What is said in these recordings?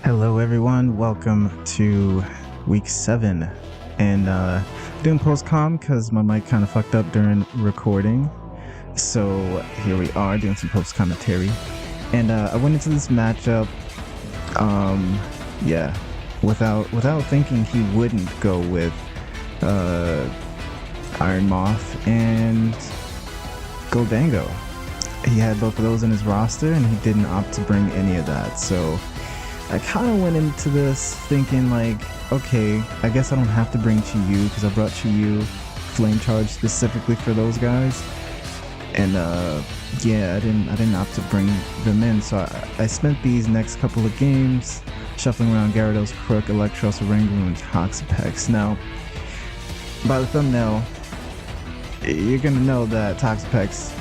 Hello everyone, welcome to week 7, and doing post-com because my mic kind of fucked up during recording, so here we are doing some post-commentary, and I went into this matchup, yeah, without thinking he wouldn't go with Iron Moth and Goldango. He had both of those in his roster and he didn't opt to bring any of that, so I kind of went into this thinking like, okay, I guess I don't have to bring Chi-Yu because I brought Chi-Yu Flame Charge specifically for those guys, and yeah, I didn't opt to bring them in, so I spent these next couple of games shuffling around Gyarados, Crook, Electros, Oranguru, and Toxapex. Now, by the thumbnail, you're gonna know that Toxapex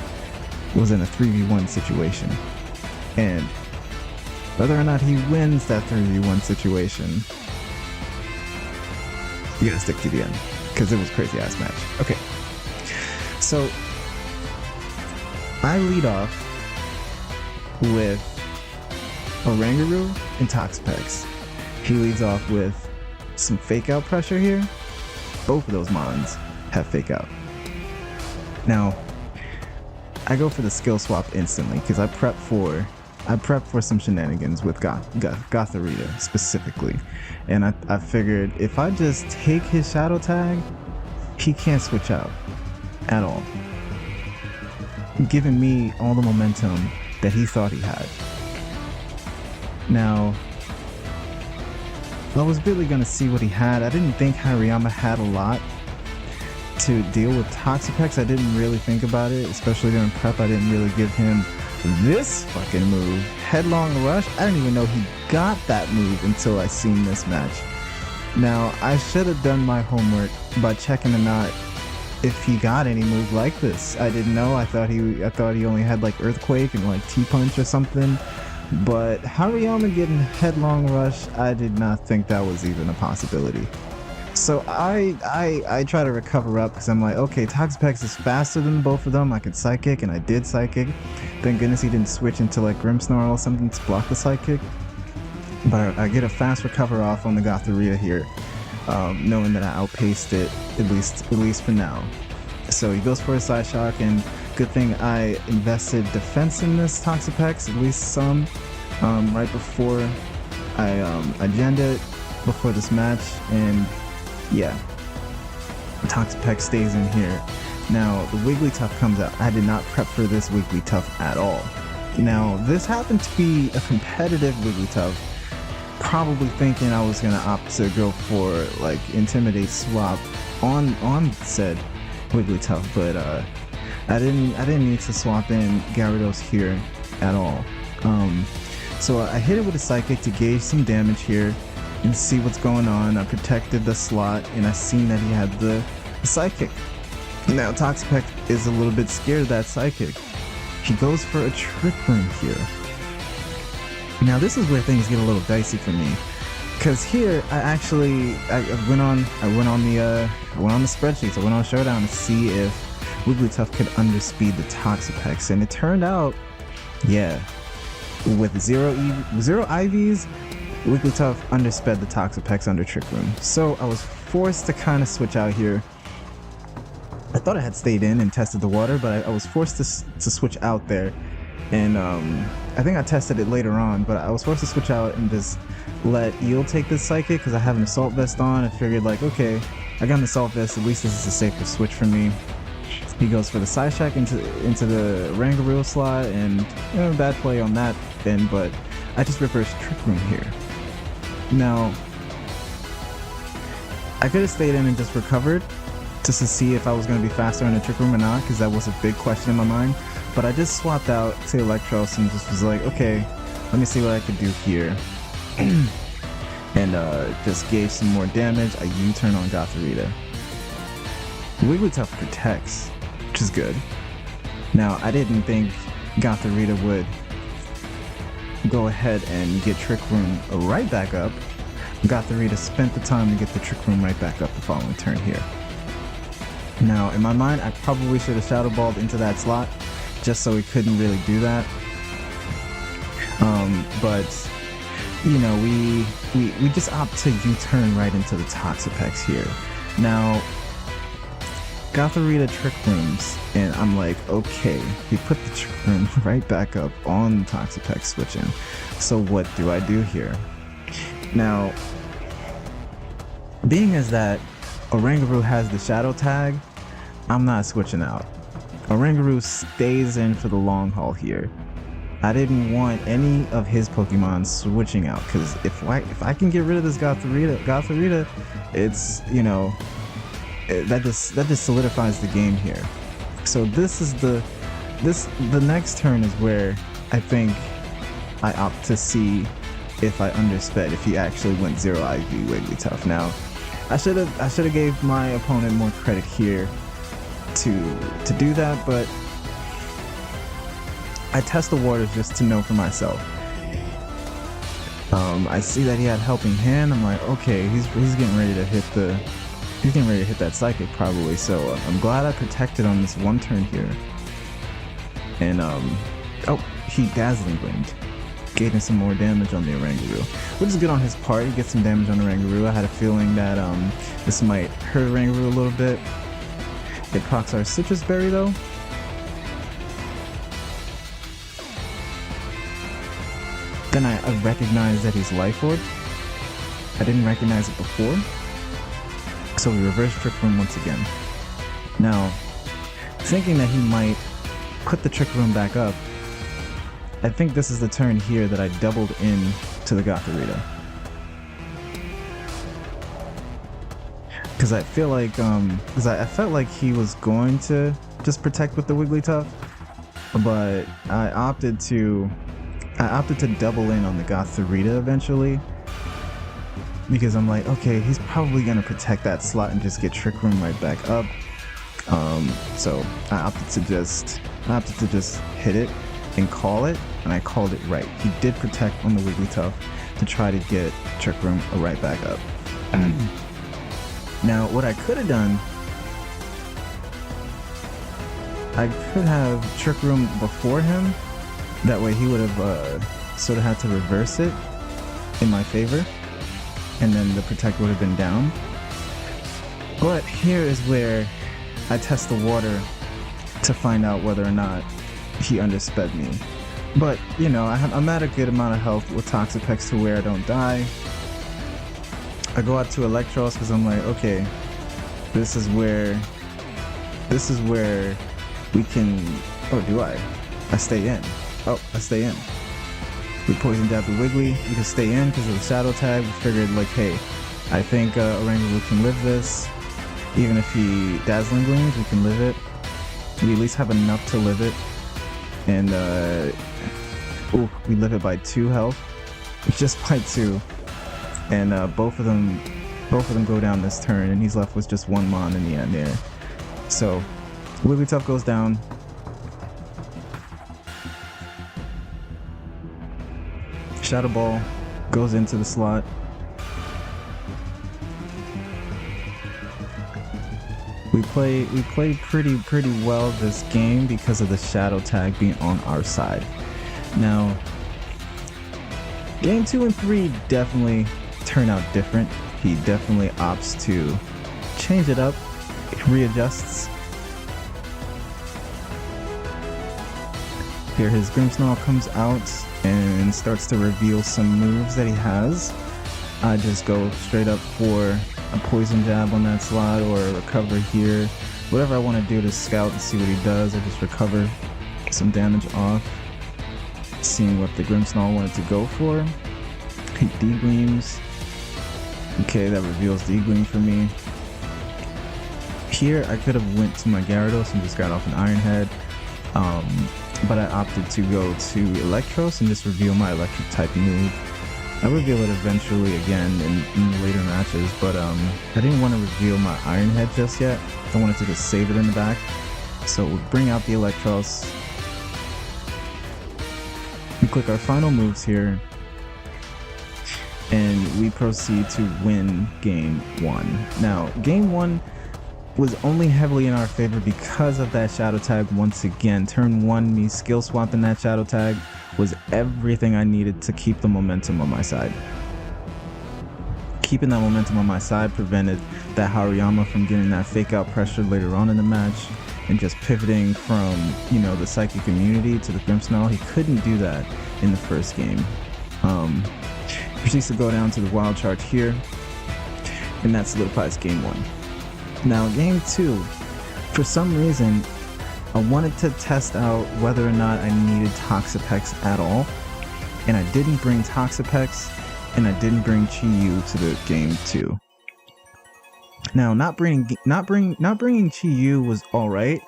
was in a 3v1 situation, and whether or not he wins that 3v1 situation, you gotta stick to the end, because it was a crazy ass match. Okay, so I lead off with Oranguru and Toxapex. He leads off with some fake out pressure here. Both of those mons have fake out. Now, I go for the skill swap instantly because I prep for some shenanigans with Gotharita specifically, and I figured if I just take his shadow tag, he can't switch out at all, giving me all the momentum that he thought he had. Now, I was really gonna see what he had. I didn't think Hariyama had a lot to deal with Toxapex. I didn't really think about it, especially during prep. I didn't really give him this fucking move, Headlong Rush. I didn't even know he got that move until I seen this match. Now, I should have done my homework by checking him out if he got any move like this. I didn't know. I thought he only had like Earthquake and like T-Punch or something. But Hariyama getting Headlong Rush, I did not think that was even a possibility. So I try to recover up because I'm like, okay, Toxapex is faster than both of them. I can Psychic, and I did Psychic. Thank goodness he didn't switch into like Grimmsnarl or something to block the Psychic. But I get a fast recover off on the Gotharita here, knowing that I outpaced it, at least for now. So he goes for a Side Shock, and good thing I invested defense in this Toxapex, at least some, right before I genned it before this match, and yeah, Toxapex stays in here. Now, the Wigglytuff comes out. I did not prep for this Wigglytuff at all. Now, this happened to be a competitive Wigglytuff, probably thinking I was gonna opt to go for like Intimidate swap on said Wigglytuff, but I didn't need to swap in Gyarados here at all. So I hit it with a Psychic to gauge some damage here and see what's going on. I protected the slot, and I seen that he had the Psychic. Now Toxapex is a little bit scared of that Psychic. He goes for a Trick Room here. Now this is where things get a little dicey for me, because here I went on the spreadsheets. I went on Showdown to see if Wigglytuff could underspeed the Toxapex, and it turned out, yeah, with zero IVs, Wigglytuff undersped the Toxapex under Trick Room. So I was forced to kind of switch out here. I thought I had stayed in and tested the water, but I was forced to switch out there. And I think I tested it later on, but I was forced to switch out and just let Eel take this Psychic because I have an Assault Vest on. I figured like, okay, I got an Assault Vest, at least this is a safer switch for me. He goes for the Side Shack into the Oranguru slot, and you know, bad play on that end, but I just reversed Trick Room here. Now, I could have stayed in and just recovered just to see if I was going to be faster in the Trick Room or not, because that was a big question in my mind. But I just swapped out to Electros and just was like, okay, let me see what I could do here. And just gave some more damage. I U-turn on Gotharita. Wigglytuff protects, which is good. Now, I didn't think Gotharita would go ahead and get Trick Room right back up. Gotharita spent the time to get the Trick Room right back up the following turn here. Now, in my mind, I probably should have Shadow Balled into that slot, just so he couldn't really do that. But you know, we just opt to U-turn right into the Toxapex here. Now, Gotharita Trick Rooms, and I'm like, okay, he put the Trick Room right back up on the Toxapex switching. So what do I do here? Now, being as that Oranguru has the Shadow Tag, I'm not switching out. Oranguru stays in for the long haul here. I didn't want any of his Pokemon switching out, because if I can get rid of this Gotharita, it's, you know, that just solidifies the game here. So the next turn is where I think I opt to see if I undersped, if he actually went 0 IV Wigglytuff. Now, I should have gave my opponent more credit here to do that, but I test the waters just to know for myself. I see that he had Helping Hand. I'm like, okay, he's getting ready to hit that Psychic probably. So I'm glad I protected on this one turn here. And oh, he Dazzling Gleamed, getting some more damage on the Oranguru, which is good on his part. He gets some damage on the Oranguru. I had a feeling that this might hurt Oranguru a little bit. It procs our Citrus Berry though. Then I recognize that he's Life Orb. I didn't recognize it before. So we reverse Trick Room once again. Now, thinking that he might put the Trick Room back up, I think this is the turn here that I doubled in to the Gotharita. Because I feel like, I felt like he was going to just protect with the Wigglytuff, but I opted to double in on the Gotharita eventually, because I'm like, okay, he's probably gonna protect that slot and just get Trick Room right back up. So I opted to just hit it and call it, and I called it right. He did protect on the Wigglytuff to try to get Trick Room right back up. Now, what I could have done, I could have Trick Room before him. That way he would have sort of had to reverse it in my favor, and then the Protect would have been down. But here is where I test the water to find out whether or not he undersped me. But, you know, I'm at a good amount of health with Toxapex to where I don't die. I go out to Electros because I'm like, okay, this is where we can, oh, do I stay in. Oh, I stay in. We Poison Jab the Wiggly. We can stay in because of the Shadow Tag. We figured, like, hey, I think Oranguru can live this. Even if he Dazzling Gleams, we can live it. We at least have enough to live it. And, ooh, we live it by 2 health. Just by 2. And both of them go down this turn, and he's left with just 1 Mon in the end there. So, Wigglytuff goes down. Shadow Ball goes into the slot. We play pretty well this game because of the Shadow Tag being on our side. Now, game 2 and 3 definitely turn out different. He definitely opts to change it up, readjusts. Here his Grimmsnarl comes out and starts to reveal some moves that he has. I just go straight up for a Poison Jab on that slot, or a Recover here. Whatever I want to do to scout and see what he does, I just recover some damage off. Seeing what the Grimmsnarl wanted to go for. He D-Gleams. Okay, that reveals D-Gleam for me. Here, I could have went to my Gyarados and just got off an Iron Head. But I opted to go to Electros and just reveal my Electric type move. I reveal it eventually again in the later matches, but I didn't want to reveal my Iron Head just yet. I wanted to just save it in the back. So we'll bring out the Electros. We click our final moves here, and we proceed to win game 1. Now, game 1 was only heavily in our favor because of that Shadow Tag once again. Turn 1, me skill swapping that Shadow Tag was everything I needed to keep the momentum on my side. Keeping that momentum on my side prevented that Hariyama from getting that fake out pressure later on in the match and just pivoting from, you know, the Psychic immunity to the Grimmsnarl. He couldn't do that in the first game. Proceeds to go down to the wild charge here, and that solidifies game 1. Now game 2, for some reason, I wanted to test out whether or not I needed Toxapex at all, and I didn't bring Toxapex, and I didn't bring Chi-Yu to the game 2. Now, not bringing Chi-Yu was all right,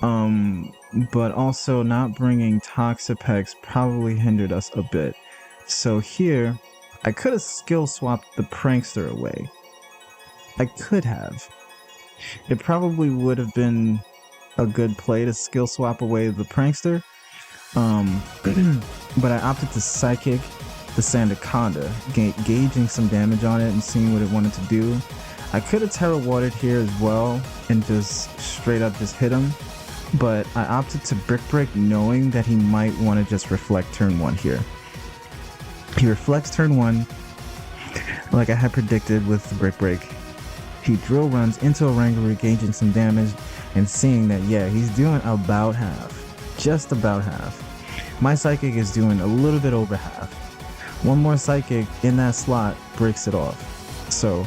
but also not bringing Toxapex probably hindered us a bit. So here, I could have skill swapped the Prankster away. I could have. It probably would have been a good play to skill swap away the Prankster, but I opted to Psychic the Sandaconda, gauging some damage on it and seeing what it wanted to do. I could have Terra Watered here as well and just straight up just hit him, but I opted to Brick Break knowing that he might want to just reflect turn 1 here. He reflects turn 1 like I had predicted with the Brick Break. He drill runs into Oranguru, gauging some damage and seeing that, yeah, he's doing about half. Just about half. My Psychic is doing a little bit over half. One more Psychic in that slot breaks it off. So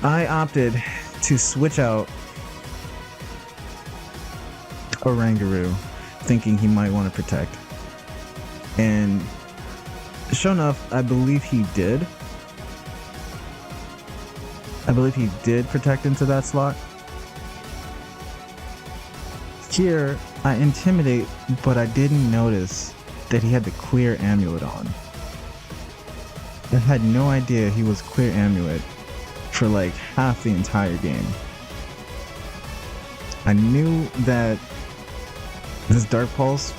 I opted to switch out Oranguru, thinking he might want to protect. And sure enough, I believe he did. I believe he did protect into that slot. Here, I Intimidate, but I didn't notice that he had the Clear Amulet on. I had no idea he was Clear Amulet for like half the entire game. I knew that this Dark Pulse,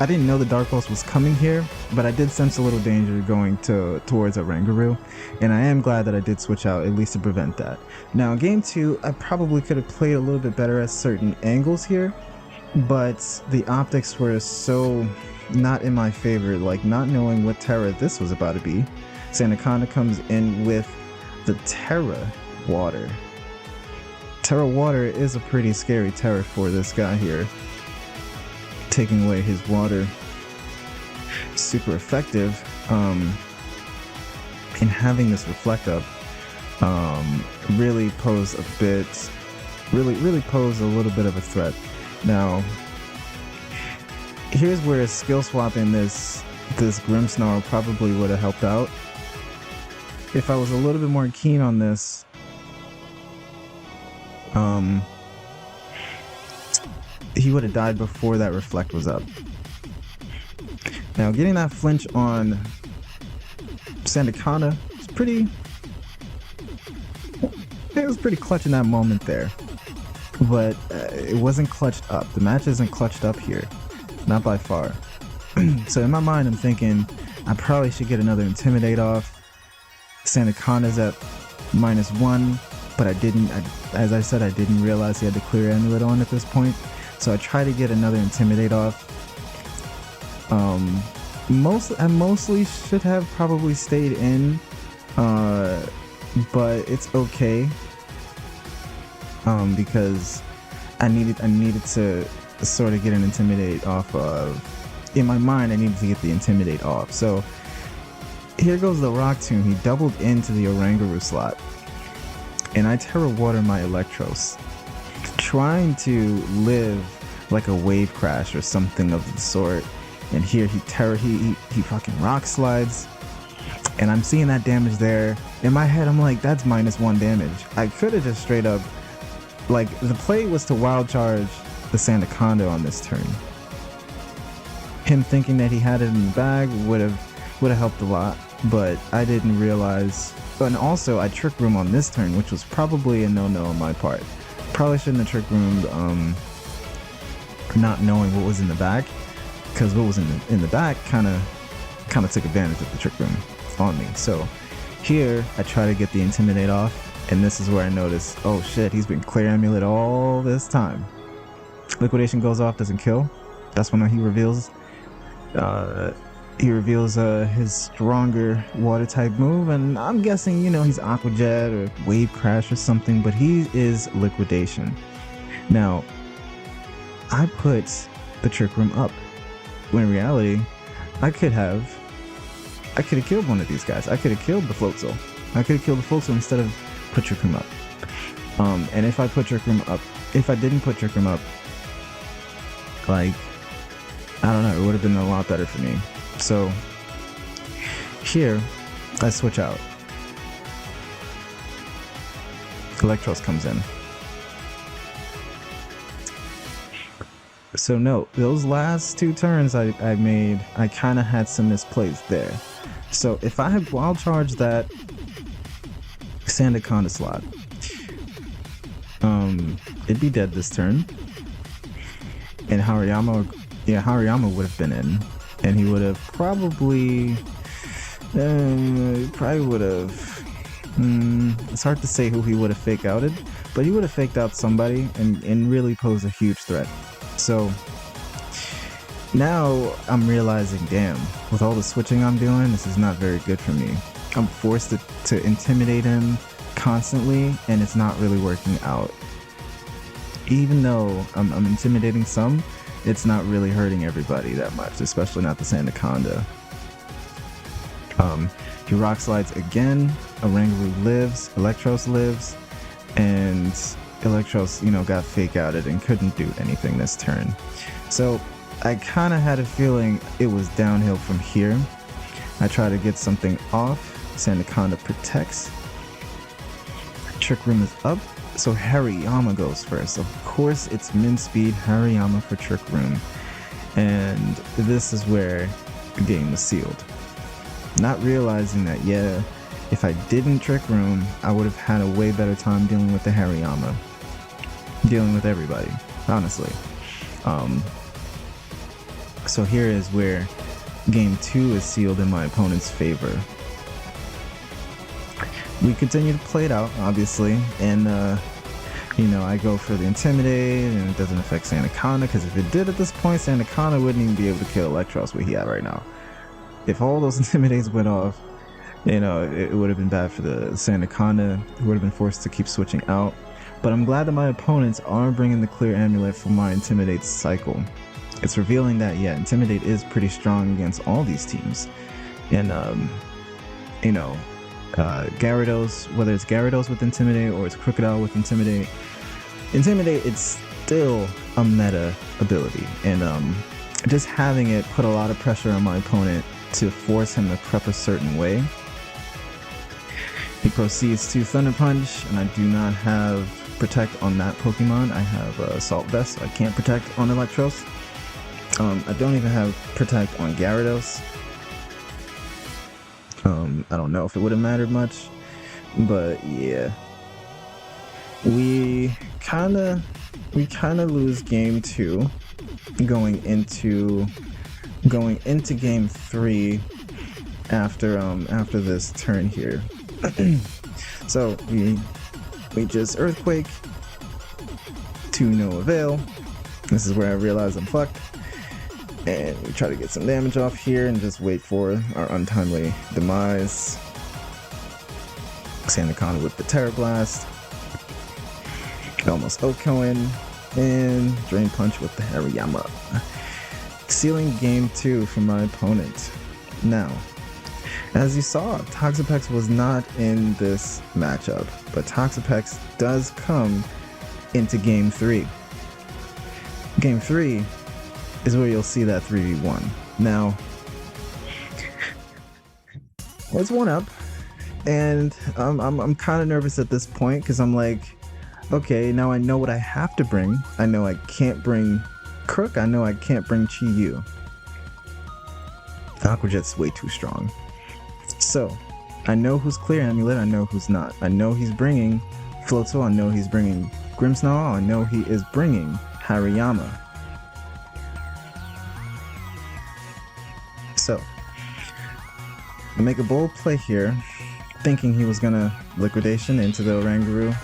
I didn't know the Dark Pulse was coming here, but I did sense a little danger going towards Oranguru, and I am glad that I did switch out at least to prevent that. Now game 2, I probably could have played a little bit better at certain angles here, but the optics were so not in my favor, like not knowing what Terra this was about to be. Sandaconda comes in with the Terra Water. Terra Water is a pretty scary Terra for this guy here. Taking away his water, super effective, and having this reflect up really pose a bit, really pose a little bit of a threat. Now, here's where skill swapping this Grimmsnarl probably would have helped out. If I was a little bit more keen on this, he would have died before that reflect was up. Now, getting that flinch on Sandaconda was pretty clutch in that moment there, but it wasn't clutched up. The match isn't clutched up here, not by far. So in my mind, I'm thinking I probably should get another Intimidate off. Sandaconda's at -1, but I didn't. As I said, I didn't realize he had the Clear Amulet on at this point. So I try to get another Intimidate off. I mostly should have probably stayed in, but it's okay. Because I needed to sort of get an Intimidate off of. In my mind, I needed to get the Intimidate off. So here goes the Rock Tomb. He doubled into the Oranguru slot, and I Terra Water my Electros, trying to live like a Wave Crash or something of the sort. And here he fucking Rock Slides, and I'm seeing that damage there. In my head, I'm like, that's -1 damage. I could have just straight up, like, the play was to wild charge the Sandaconda on this turn. Him thinking that he had it in the bag would have helped a lot, but I didn't realize. And also, I Trick Room on this turn, which was probably a no-no on my part. Probably shouldn't have Trick Roomed, not knowing what was in the back, because what was in the back kind of took advantage of the Trick Room on me. So here, I try to get the Intimidate off, and this is where I notice, oh shit, he's been Clear Amulet all this time. Liquidation goes off, doesn't kill. That's when he reveals He reveals his stronger water type move, and I'm guessing, he's Aqua Jet or Wave Crash or something, but he is Liquidation. Now, I put the Trick Room up, when in reality, I could have killed one of these guys. I could have killed the Floatzel. I could have killed the Floatzel instead of put Trick Room up. And if I didn't put Trick Room up, like, I don't know, it would have been a lot better for me. So here, I switch out. Electros comes in. So no, those last 2 turns I made, I kind of had some misplays there. So if I had wild charged that Sandaconda slot, it'd be dead this turn. And Hariyama would have been in. And he would have probably would have, it's hard to say who he would have fake outed, but he would have faked out somebody and really posed a huge threat. So now I'm realizing, damn, with all the switching I'm doing, this is not very good for me. I'm forced to intimidate him constantly, and it's not really working out. Even though I'm intimidating some, it's not really hurting everybody that much, especially not the Sandaconda. He rock slides again, Oranguru lives, Electros lives, and Electros, got fake outed and couldn't do anything this turn. So I kind of had a feeling it was downhill from here. I try to get something off, Sandaconda protects, Trick Room is up, so Hariyama goes first. Of course, it's min speed Hariyama for Trick Room. And this is where the game was sealed. Not realizing that, if I didn't Trick Room, I would have had a way better time dealing with the Hariyama. Dealing with everybody, honestly. So here is where game 2 is sealed in my opponent's favor. We continue to play it out, obviously, and I go for the Intimidate, and it doesn't affect Sandaconda, because if it did at this point, Sandaconda wouldn't even be able to kill Electros what he had right now. If all those Intimidates went off, it would have been bad for the Sandaconda, who would have been forced to keep switching out. But I'm glad that my opponents are bringing the Clear Amulet for my Intimidate cycle. It's revealing that, Intimidate is pretty strong against all these teams. And, Gyarados, whether it's Gyarados with Intimidate or it's Crocodile with Intimidate, it's still a meta ability, and just having it put a lot of pressure on my opponent to force him to prep a certain way. He proceeds to Thunder Punch, and I do not have Protect on that Pokemon. I have Assault Vest, so I can't Protect on Electros. I don't even have Protect on Gyarados. I don't know if it would have mattered much, but yeah. We kind of lose game 2 going into game 3 after this turn here. So we just Earthquake to no avail. This is where I realize I'm fucked. And we try to get some damage off here and just wait for our untimely demise. Sandaconda with the Terra Blast. Almost Okoin. And Drain Punch with the Hariyama. Sealing game 2 for my opponent. Now, as you saw, Toxapex was not in this matchup, but Toxapex does come into game 3. Game 3 is where you'll see that 3v1. Now, it's 1-up, and I'm kind of nervous at this point because I'm like, okay, now I know what I have to bring. I know I can't bring Crook. I know I can't bring Chi-Yu. Aqua Jet's way too strong. So, I know who's Clear Amulet. I know who's not. I know he's bringing Floatzel. I know he's bringing Grimmsnarl. I know he is bringing Hariyama. So, I make a bold play here, thinking he was gonna Liquidation into the Oranguru.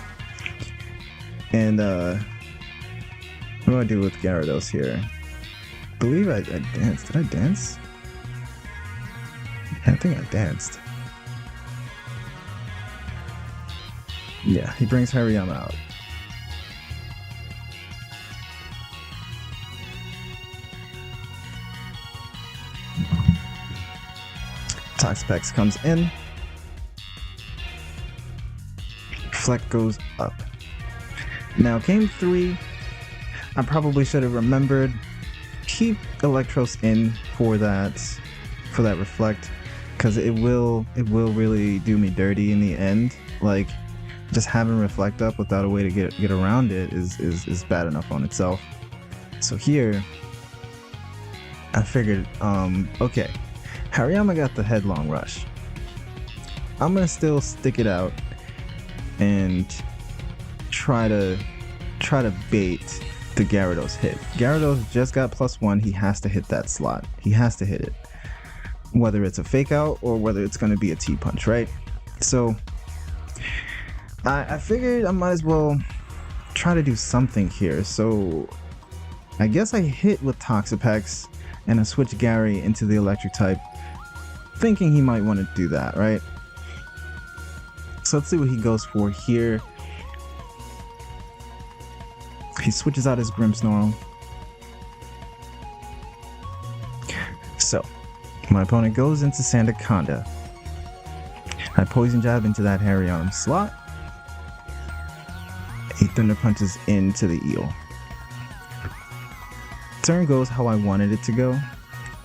And, what do I do with Gyarados here? believe I danced. Did I dance? I think I danced. Yeah, he brings Hariyama out. Toxapex comes in. Reflect goes up. Now, game 3, I probably should have remembered. Keep Electros in for that reflect, because it will really do me dirty in the end. Like, just having reflect up without a way to get around it is bad enough on itself. So here, I figured, okay, Hariyama got the headlong rush. I'm gonna still stick it out and try to bait the Gyarados hit. Gyarados just got +1. He has to hit that slot. He has to hit it, whether it's a fake out or whether it's going to be a T-punch, right? So I figured I might as well try to do something here. So I guess I hit with Toxapex and I switch Gary into the electric type, thinking he might want to do that, right? So let's see what he goes for here. He switches out his Grimmsnarl. So my opponent goes into Sandaconda. I Poison Jab into that Hariyama slot. He Thunder Punches into the Eel. Turn goes how I wanted it to go,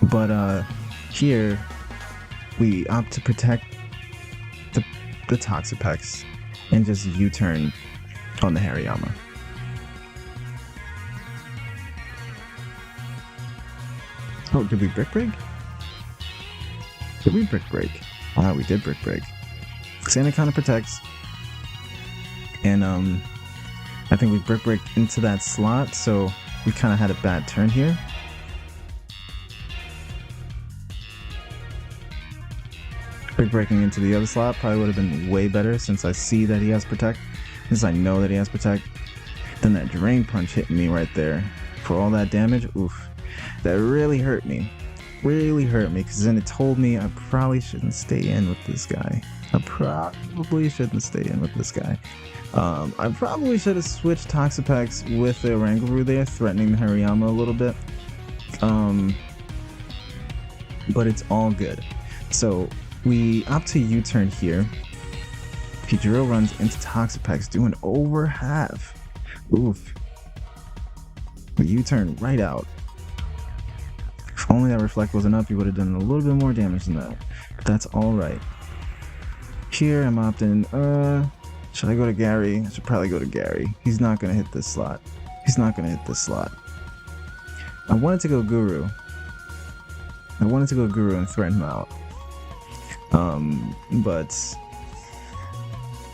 but here we opt to protect the Toxapex and just U-turn on the Hariyama. Oh, did we brick break? Did we brick break? Ah, we did brick break. Santa kind of protects, and I think we brick break into that slot, so we kind of had a bad turn here. Brick breaking into the other slot probably would have been way better, since I see that he has protect, since I know that he has protect. Then that drain punch hit me right there for all that damage. Oof, that really hurt me. Really hurt me, because then it told me I probably shouldn't stay in with this guy. I probably shouldn't stay in with this guy. I probably should have switched Toxapex with the Oranguru there, threatening the Hariyama a little bit. But it's all good. So we opt to U-turn here. Pidgeotto runs into Toxapex, doing over half. Oof. We U-turn right out. If only that reflect wasn't up, he would have done a little bit more damage than that. But that's alright. Here I'm opting, should I go to Gary? I should probably go to Gary. He's not going to hit this slot. He's not going to hit this slot. I wanted to go Guru. I wanted to go Guru and threaten him out. But...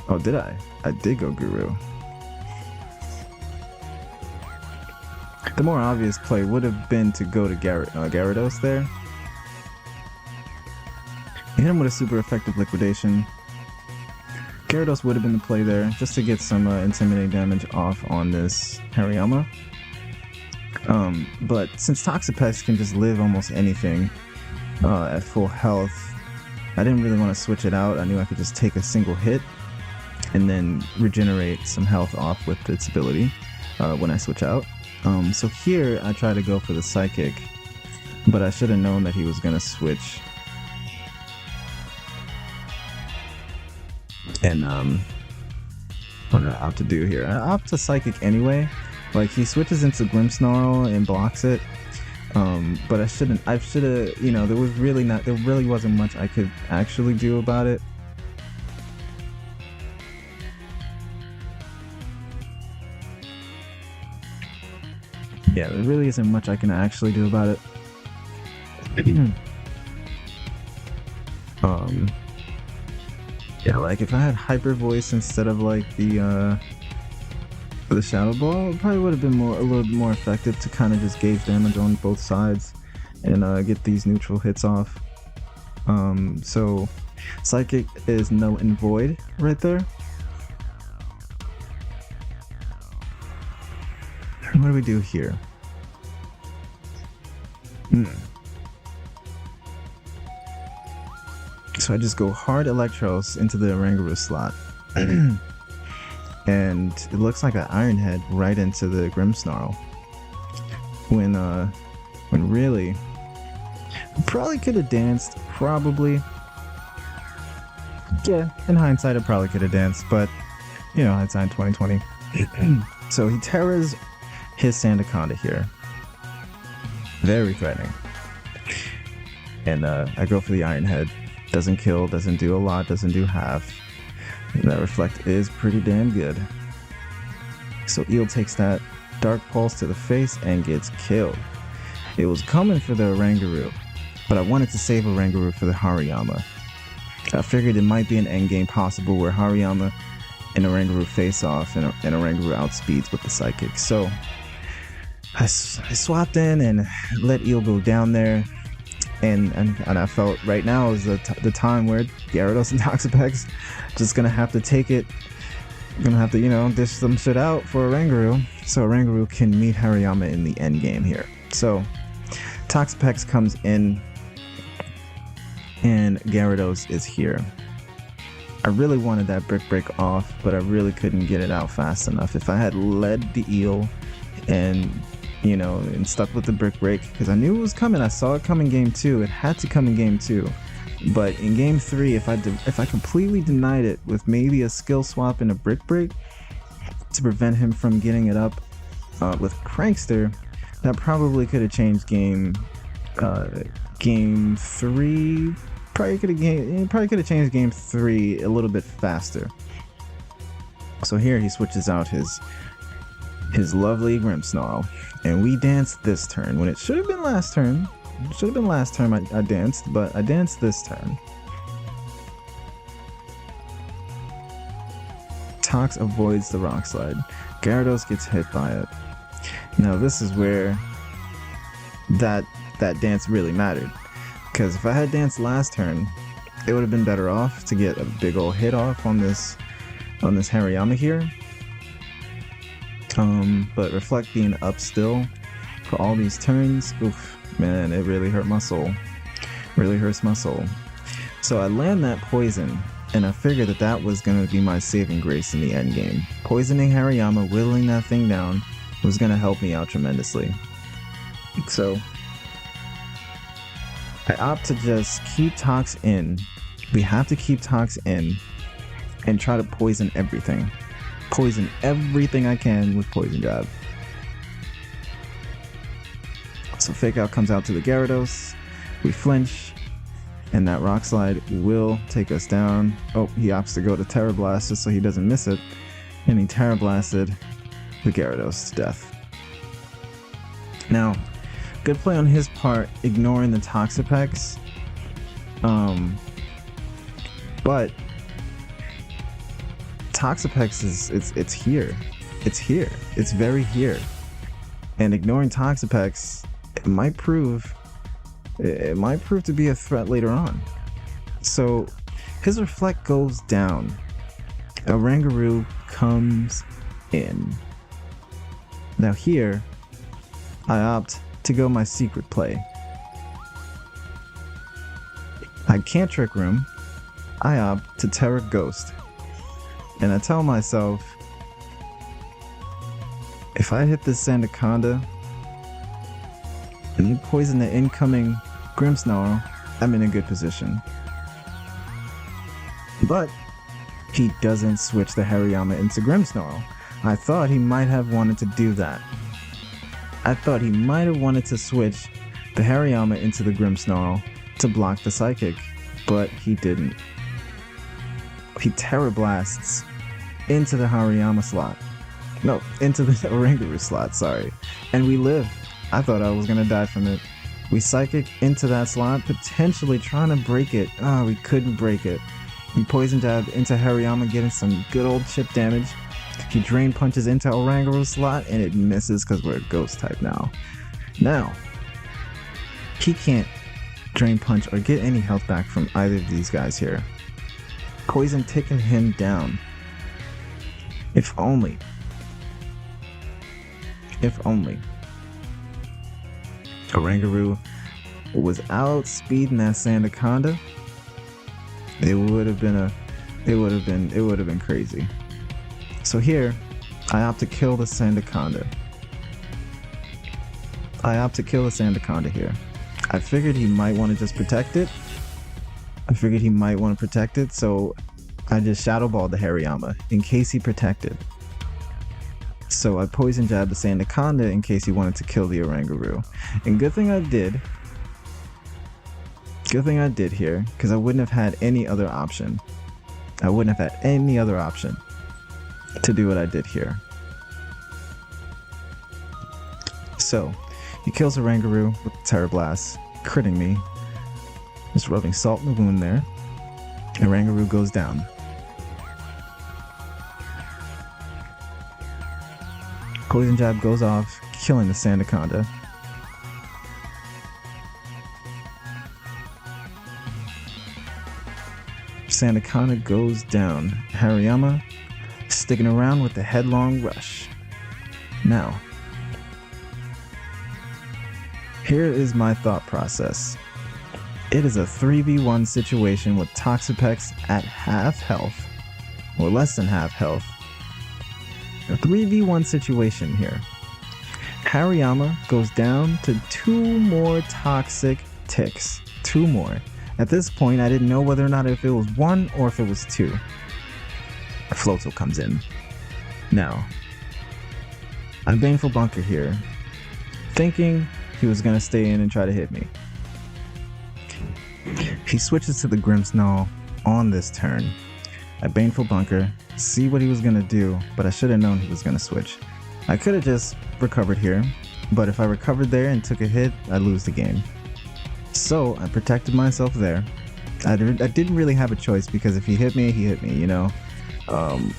oh, did I? I did go Guru. The more obvious play would have been to go to Gyarados there. Hit him with a super effective liquidation. Gyarados would have been the play there, just to get some intimidating damage off on this Hariyama. But since Toxapex can just live almost anything at full health, I didn't really want to switch it out. I knew I could just take a single hit and then regenerate some health off with its ability when I switch out. So here I try to go for the Psychic, but I should have known that he was going to switch. And what do I opt to do here? I opt to Psychic anyway. Like, he switches into Grimmsnarl and blocks it. But I should have, you know, there really wasn't much I could actually do about it. Yeah, there really isn't much I can actually do about it. Yeah, like if I had Hyper Voice instead of like the Shadow Ball, it probably would have been a little bit more effective to kind of just gauge damage on both sides and get these neutral hits off. So Psychic is null and void right there. What do we do here? So I just go hard Electros into the Oranguru slot. And it looks like an Iron Head right into the Grimmsnarl. When really, probably could have danced, probably. Yeah, in hindsight, I probably could have danced, but, you know, hindsight 2020. So he terrors his Sandaconda here. Very threatening. And I go for the Iron Head. Doesn't kill, doesn't do a lot, doesn't do half. And that Reflect is pretty damn good. So Eel takes that Dark Pulse to the face and gets killed. It was coming for the Oranguru, but I wanted to save Oranguru for the Hariyama. I figured it might be an endgame possible where Hariyama and Oranguru face off and Oranguru outspeeds with the Psychic. So I swapped in and let Eel go down there. And I felt right now is the time where Gyarados and Toxapex just gonna have to take it. Gonna have to, you know, dish some shit out for Oranguru, so Oranguru can meet Hariyama in the end game here. So Toxapex comes in, and Gyarados is here. I really wanted that Brick Break off, but I really couldn't get it out fast enough. If I had led the Eel and, you know, and stuck with the Brick Break, because I knew it was coming. I saw it come in game 2. It had to come in game 2. But in game 3, if I completely denied it with maybe a skill swap and a Brick Break to prevent him from getting it up with Prankster, that probably could have changed game 3. Probably could have changed game 3 a little bit faster. So here he switches out his lovely Grimmsnarl, and we danced this turn when it should have been last turn. It should have been last turn I danced, but I danced this turn. Tox avoids the Rock Slide. Gyarados gets hit by it. Now this is where that dance really mattered, because if I had danced last turn, it would have been better off to get a big old hit off on this Hariyama here. But Reflect being up still for all these turns, oof, man, it really hurt my soul. Really hurts my soul. So I land that poison, and I figured that was going to be my saving grace in the end game. Poisoning Hariyama, whittling that thing down, was going to help me out tremendously. So I opt to just keep Tox in. We have to keep Tox in and try to poison everything. Poison everything I can with Poison Jab. So Fake Out comes out to the Gyarados. We flinch, and that Rock Slide will take us down. Oh, he opts to go to Terra Blast just so he doesn't miss it. And he Terra Blasted the Gyarados to death. Now, good play on his part, ignoring the Toxapex. But Toxapex it's here. It's here. It's very here. And ignoring Toxapex, it might prove to be a threat later on. So his Reflect goes down. Oranguru comes in. Now here, I opt to go my secret play. I can't Trick Room. I opt to Terra Ghost. And I tell myself, if I hit this Sandaconda and you poison the incoming Grimmsnarl, I'm in a good position. But he doesn't switch the Hariyama into Grimmsnarl. I thought he might have wanted to do that. I thought he might have wanted to switch the Hariyama into the Grimmsnarl to block the Psychic, but he didn't. He Terra Blasts into the Hariyama slot. No, into the Oranguru slot, sorry. And we live. I thought I was gonna die from it. We Psychic into that slot, potentially trying to break it. We couldn't break it. We Poison Jab into Hariyama, getting some good old chip damage. He Drain Punches into Oranguru slot, and it misses because we're a Ghost type now. Now, he can't Drain Punch or get any health back from either of these guys here. Poison taking him down. If only. If only. Oranguru was outspeeding that Sandaconda, it would have been crazy. So here, I opt to kill the Sandaconda. Here. I figured he might want to just protect it. So I just Shadow Balled the Hariyama in case he protected. So I Poison Jabbed the Sandaconda in case he wanted to kill the Oranguru. And good thing I did here, because I wouldn't have had any other option. To do what I did here. So he kills Oranguru with the Terror Blast, critting me. Just rubbing salt in the wound there. Oranguru goes down. Poison Jab goes off, killing the Sandaconda. Sandaconda goes down. Hariyama sticking around with the Headlong Rush. Now, here is my thought process. It is a 3v1 situation with Toxapex at half health, or less than half health. A 3v1 situation here. Hariyama goes down to 2 more toxic ticks. 2 more. At this point, I didn't know whether or not if it was 1 or if it was 2. Floatzel comes in. Now, I Baneful Bunker here, thinking he was going to stay in and try to hit me. He switches to the Grimmsnarl on this turn. I Baneful Bunker, see what he was going to do, but I should have known he was going to switch. I could have just recovered here, but if I recovered there and took a hit, I'd lose the game. So I protected myself there. I didn't really have a choice, because if he hit me, you know. I'm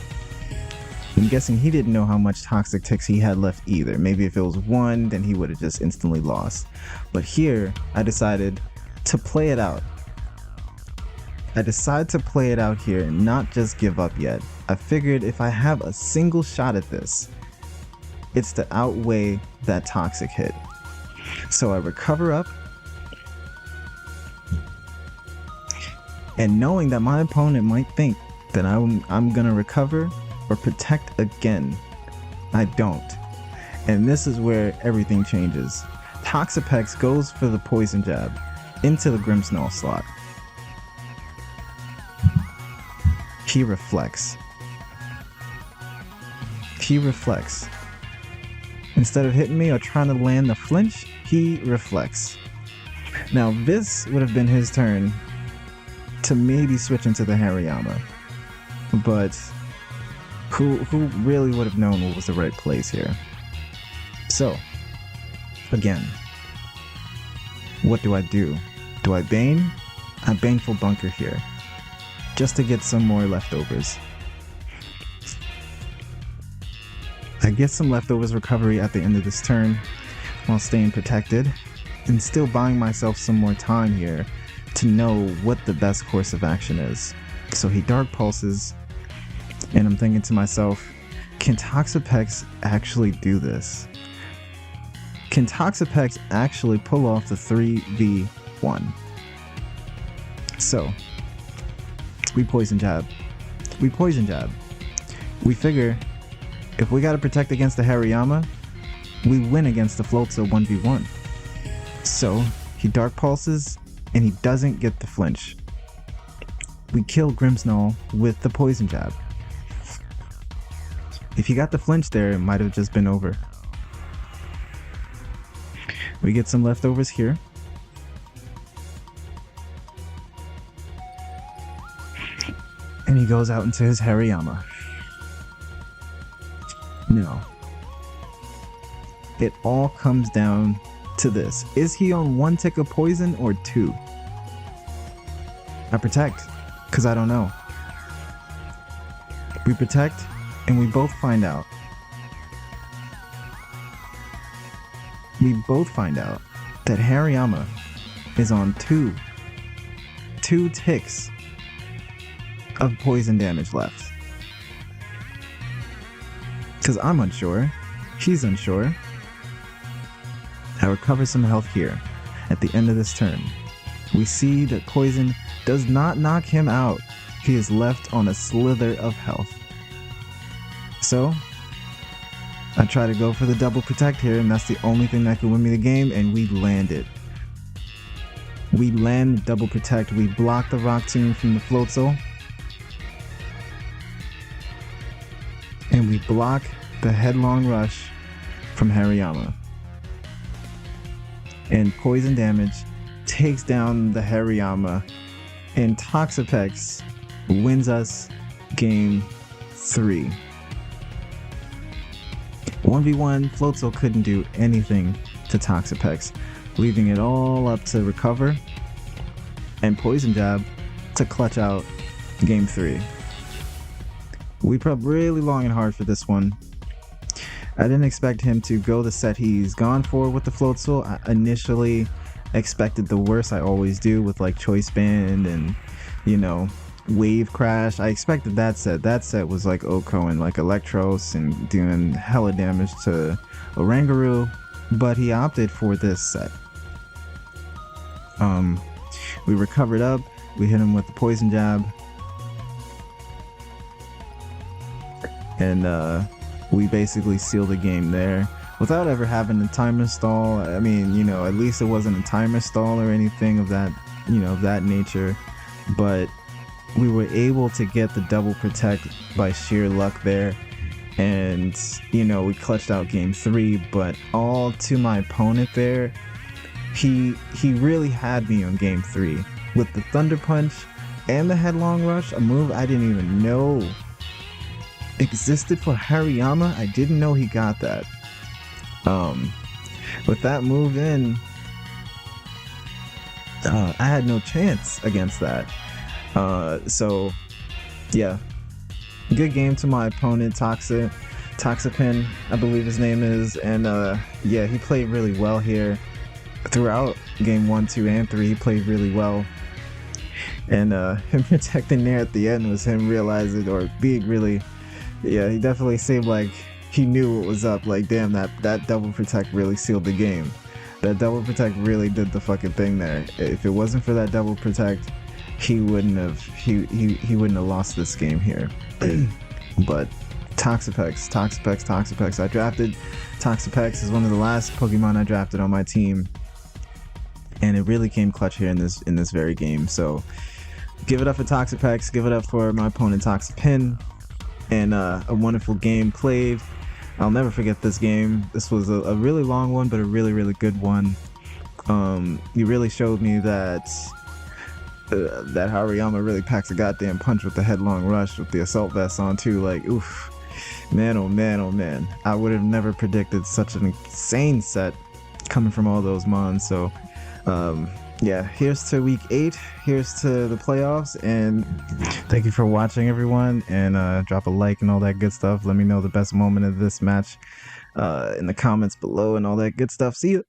guessing he didn't know how much toxic ticks he had left either. Maybe if it was 1, then he would have just instantly lost. But here, I decided to play it out. Here and not just give up yet. I figured if I have a single shot at this, it's to outweigh that toxic hit. So I recover up, and knowing that my opponent might think that I'm gonna recover or protect again, I don't. And this is where everything changes. Toxapex goes for the Poison Jab into the Grimmsnarl slot. He reflects. Instead of hitting me or trying to land the flinch, he reflects. Now this would have been his turn to maybe switch into the Hariyama, but who really would have known what was the right place here? So, again, what do? Do I Bane? I Baneful Bunker here, just to get some more leftovers. I get some leftovers recovery at the end of this turn while staying protected and still buying myself some more time here to know what the best course of action is. So he Dark Pulses, and I'm thinking to myself, can Toxapex actually do this? Can Toxapex actually pull off the 3v1? So, we Poison Jab. We figure if we gotta protect against the Hariyama, we win against the Floatzel 1v1. So, he Dark Pulses, and he doesn't get the flinch. We kill Grimmsnarl with the Poison Jab. If he got the flinch there, it might have just been over. We get some leftovers here. And he goes out into his Hariyama. Now, it all comes down to this. Is he on 1 tick of poison or 2? I protect, because I don't know. We protect, and we both find out. That Hariyama is on 2 ticks of poison damage left. Because I'm unsure, he's unsure. I recover some health here, at the end of this turn. We see that poison does not knock him out. He is left on a slither of health. So I try to go for the double protect here, and that's the only thing that can win me the game, and we land it. We land double protect. We block the rock tomb from the Floatzel. And we block the headlong rush from Hariyama. And poison damage takes down the Hariyama, and Toxapex wins us game 3. 1v1, Floatzel couldn't do anything to Toxapex, leaving it all up to Recover and Poison Jab to clutch out game 3. We prepped really long and hard for this one. I didn't expect him to go the set he's gone for with the Floatzel. I initially expected the worst. I always do with like Choice Band and, you know, Wave Crash. I expected that set. That set was like Oko and like Electros and doing hella damage to Oranguru, but he opted for this set. We recovered up. We hit him with the Poison Jab, and we basically sealed the game there without ever having a timer stall. I mean, you know, at least it wasn't a timer stall or anything of that, you know, of that nature, but we were able to get the double protect by sheer luck there, and you know, we clutched out game 3. But all to my opponent there, he really had me on game 3 with the Thunder Punch and the Headlong Rush, a move I didn't even know existed for Hariyama. I didn't know he got that. With that move in, I had no chance against that. So yeah, good game to my opponent, Toxapen, I believe his name is, and yeah, he played really well here throughout game 1, 2, and 3. He played really well, and him protecting there at the end was him realizing, or being really, yeah, he definitely seemed like he knew what was up. Like, damn, that double protect really sealed the game. That double protect really did the fucking thing there. If it wasn't for that double protect, he wouldn't have lost this game here. But Toxapex. I drafted Toxapex as one of the last Pokemon I drafted on my team, and it really came clutch here in this very game. So give it up for Toxapex, give it up for my opponent Toxapen, and a wonderful game played. I'll never forget this game. This was a really long one, but a really good one. You really showed me that Hariyama really packs a goddamn punch with the Headlong Rush with the Assault Vest on too. Like, oof, man, oh man. I would have never predicted such an insane set coming from all those mons. So yeah, here's to week 8, here's to the playoffs, and thank you for watching, everyone, and drop a like and all that good stuff. Let me know the best moment of this match in the comments below and all that good stuff. See you.